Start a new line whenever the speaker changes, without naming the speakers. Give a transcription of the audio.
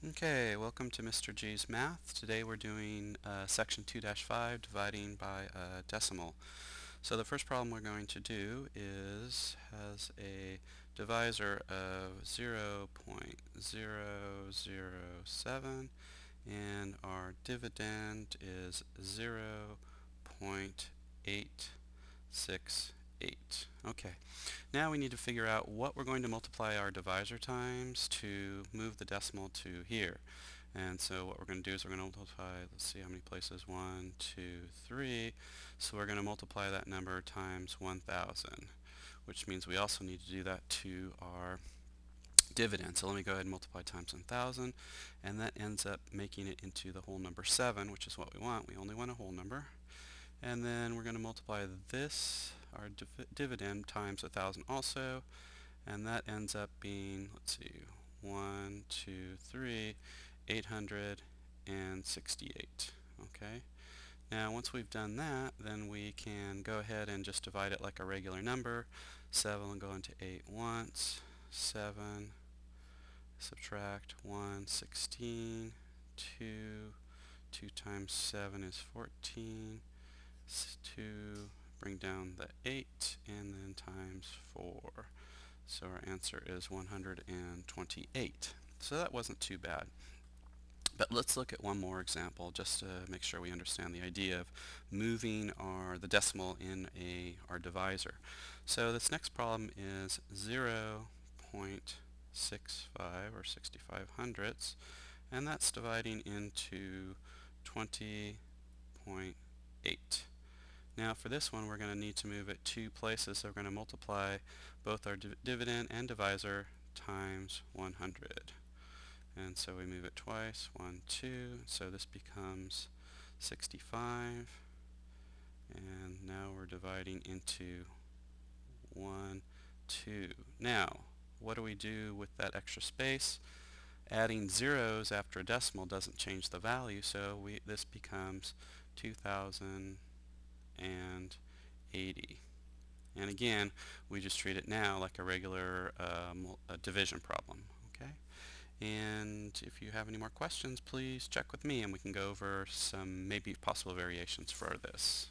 Okay, welcome to Mr. G's Math. Today we're doing section 2-5, dividing by a decimal. So the first problem we're going to do has a divisor of 0.007 and our dividend is 0.868. Okay, now we need to figure out what we're going to multiply our divisor times to move the decimal to here. And so what we're going to do is we're going to multiply, let's see how many places, 1, 2, 3. So we're going to multiply that number times 1,000, which means we also need to do that to our dividend. So let me go ahead and multiply times 1,000, and that ends up making it into the whole number 7, which is what we want. We only want a whole number. And then we're going to multiply this, our dividend, times 1,000 also, and that ends up being, let's see, 1, 2, 3, 868. Okay. Now once we've done that, then we can go ahead and just divide it like a regular number. 7 will go into 8 once. 7, subtract 1, 16. 2, 2 times 7 is 14. 2, bring down the 8, and then times 4. So our answer is 128. So that wasn't too bad. But let's look at one more example just to make sure we understand the idea of moving the decimal in our divisor. So this next problem is 0.65 or 65 hundredths, and that's dividing into 20.8. Now for this one we're going to need to move it two places, so we're going to multiply both our dividend and divisor times 100. And so we move it twice, 1, 2, so this becomes 65, and now we're dividing into 1, 2. Now, what do we do with that extra space? Adding zeros after a decimal doesn't change the value, so this becomes 2,080. And again, we just treat it now like a regular division problem. Okay? And if you have any more questions, please check with me and we can go over some maybe possible variations for this.